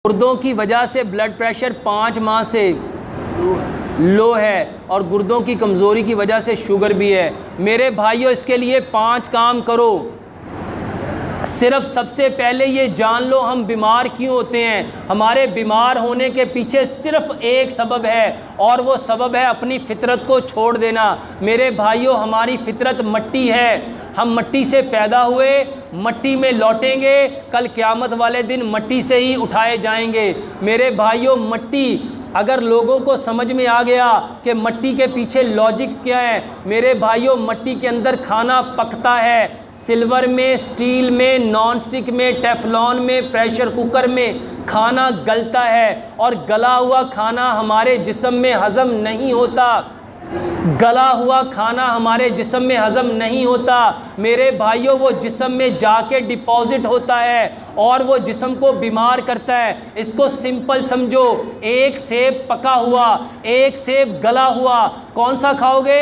गुर्दों की वजह से ब्लड प्रेशर 5 माह से लो है और गुर्दों की कमज़ोरी की वजह से शुगर भी है। मेरे भाइयों, इसके लिए 5 काम करो। सिर्फ सबसे पहले ये जान लो हम बीमार क्यों होते हैं। हमारे बीमार होने के पीछे सिर्फ एक सबब है और वो सबब है अपनी फितरत को छोड़ देना। मेरे भाइयों, हमारी फितरत मट्टी है। हम मट्टी से पैदा हुए, मट्टी में लौटेंगे, कल क़यामत वाले दिन मट्टी से ही उठाए जाएंगे। मेरे भाइयों, मट्टी अगर लोगों को समझ में आ गया कि मट्टी के पीछे लॉजिक्स क्या है, मेरे भाइयों, मट्टी के अंदर खाना पकता है। सिल्वर में, स्टील में, नॉन स्टिक में, टेफलॉन में, प्रेशर कुकर में खाना गलता है और गला हुआ खाना हमारे जिस्म में हज़म नहीं होता। गला हुआ खाना हमारे जिस्म में हज़म नहीं होता। मेरे भाइयों, वो जिस्म में जाके डिपॉजिट होता है और वो जिस्म को बीमार करता है। इसको सिंपल समझो, एक सेब पका हुआ, एक सेब गला हुआ, कौन सा खाओगे?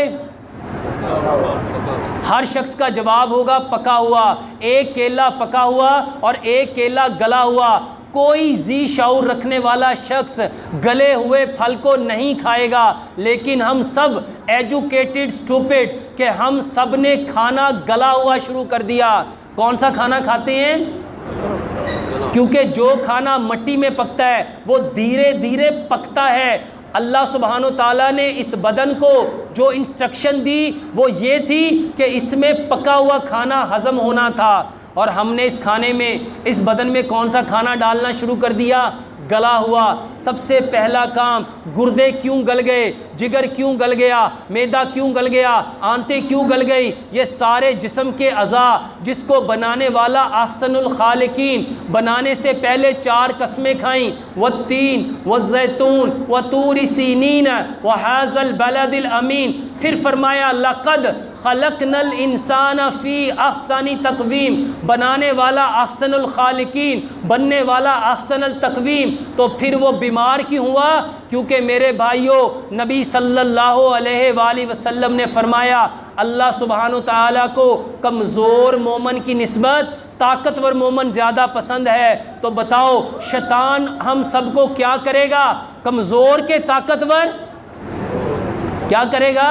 हर शख्स का जवाब होगा पका हुआ। एक केला पका हुआ और एक केला गला हुआ। कोई जी शाऊर रखने वाला शख्स गले हुए फल को नहीं खाएगा, लेकिन हम सब एजुकेटेड स्टूपिड कि हम सब ने खाना गला हुआ शुरू कर दिया। कौन सा खाना खाते हैं? क्योंकि जो खाना मट्टी में पकता है वो धीरे धीरे पकता है। अल्लाह सुब्हानो ताला ने इस बदन को जो इंस्ट्रक्शन दी वो ये थी कि इसमें पका हुआ खाना हज़म होना था और हमने इस खाने में, इस बदन में कौन सा खाना डालना शुरू कर दिया? गला हुआ। सबसे पहला काम, गुर्दे क्यों गल गए, जिगर क्यों गल गया, मैदा क्यों गल गया, आंतें क्यों गल गई? ये सारे जिस्म के अज़ा जिसको बनाने वाला अहसनुल खालिकीन बनाने से पहले 4 कसमें खाईं, वत्तीन वज़ैतून वतूरी सीनीन वहाज़ल बलदिल अमीन। फिर फरमाया लक़द खलक़नल इंसान फ़ी अहसनी तक़वीम। बनाने वाला अहसनुल खालिकीन, बनने वाला अहसनुल तक़वीम। तो फिर वो बीमार क्यों हुआ? क्योंकि मेरे भाइयों, नबी सल्लल्लाहु अलैहि वसल्लम ने फरमाया अल्लाह सुब्हानो ताला को कमज़ोर मोमन की निस्बत ताकतवर मोमन ज़्यादा पसंद है। तो बताओ, शैतान हम सबको क्या करेगा? कमज़ोर के ताकतवर क्या करेगा?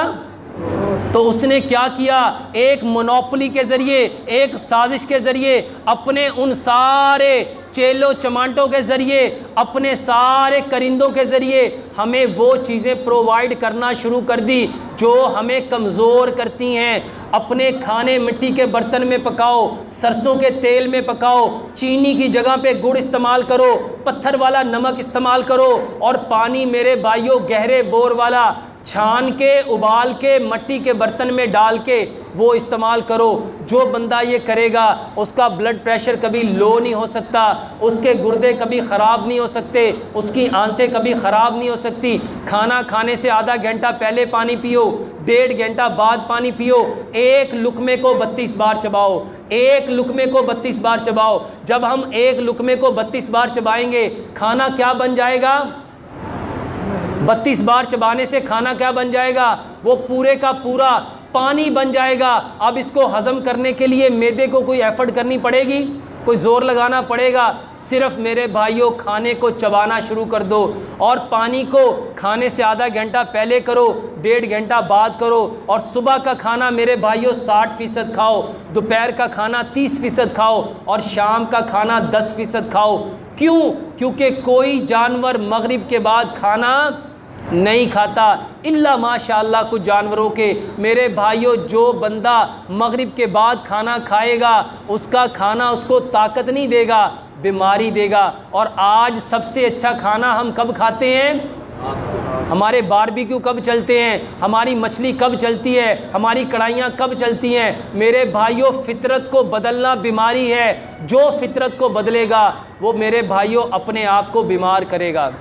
तो उसने क्या किया? एक मोनोपोली के ज़रिए, एक साजिश के ज़रिए, अपने उन सारे चेलो चमांटों के ज़रिए, अपने सारे करिंदों के ज़रिए हमें वो चीज़ें प्रोवाइड करना शुरू कर दी जो हमें कमज़ोर करती हैं। अपने खाने मिट्टी के बर्तन में पकाओ, सरसों के तेल में पकाओ, चीनी की जगह पे गुड़ इस्तेमाल करो, पत्थर वाला नमक इस्तेमाल करो और पानी मेरे भाइयों गहरे बोर वाला छान के, उबाल के, मट्टी के बर्तन में डाल के वो इस्तेमाल करो। जो बंदा ये करेगा उसका ब्लड प्रेशर कभी लो नहीं हो सकता, उसके गुर्दे कभी ख़राब नहीं हो सकते, उसकी आंतें कभी ख़राब नहीं हो सकती। खाना खाने से आधा घंटा पहले पानी पियो, 1.5 घंटा बाद पानी पियो। एक लुकमे को 32 बार चबाओ, एक लुकमे को 32 बार चबाओ। जब हम एक लुकमे को 32 बार चबाएंगे, खाना क्या बन जाएगा? 32 बार चबाने से खाना क्या बन जाएगा? वो पूरे का पूरा पानी बन जाएगा। अब इसको हज़म करने के लिए मैदे को कोई एफर्ट करनी पड़ेगी, कोई ज़ोर लगाना पड़ेगा? सिर्फ मेरे भाइयों खाने को चबाना शुरू कर दो और पानी को खाने से आधा घंटा पहले करो, 1.5 घंटा बाद करो। और सुबह का खाना मेरे भाइयों 60% खाओ, दोपहर का खाना 30% खाओ और शाम का खाना 10% खाओ। क्यों? क्योंकि कोई जानवर मगरिब के बाद खाना नहीं खाता इल्ला माशाअल्लाह कुछ जानवरों के। मेरे भाइयों, जो बंदा मगरिब के बाद खाना खाएगा उसका खाना उसको ताकत नहीं देगा, बीमारी देगा। और आज सबसे अच्छा खाना हम कब खाते हैं? हमारे बारबेक्यू कब चलते हैं? हमारी मछली कब चलती है? हमारी कढ़ाइयाँ कब चलती हैं? मेरे भाइयों, फितरत को बदलना बीमारी है। जो फितरत को बदलेगा वो मेरे भाइयों अपने आप को बीमार करेगा।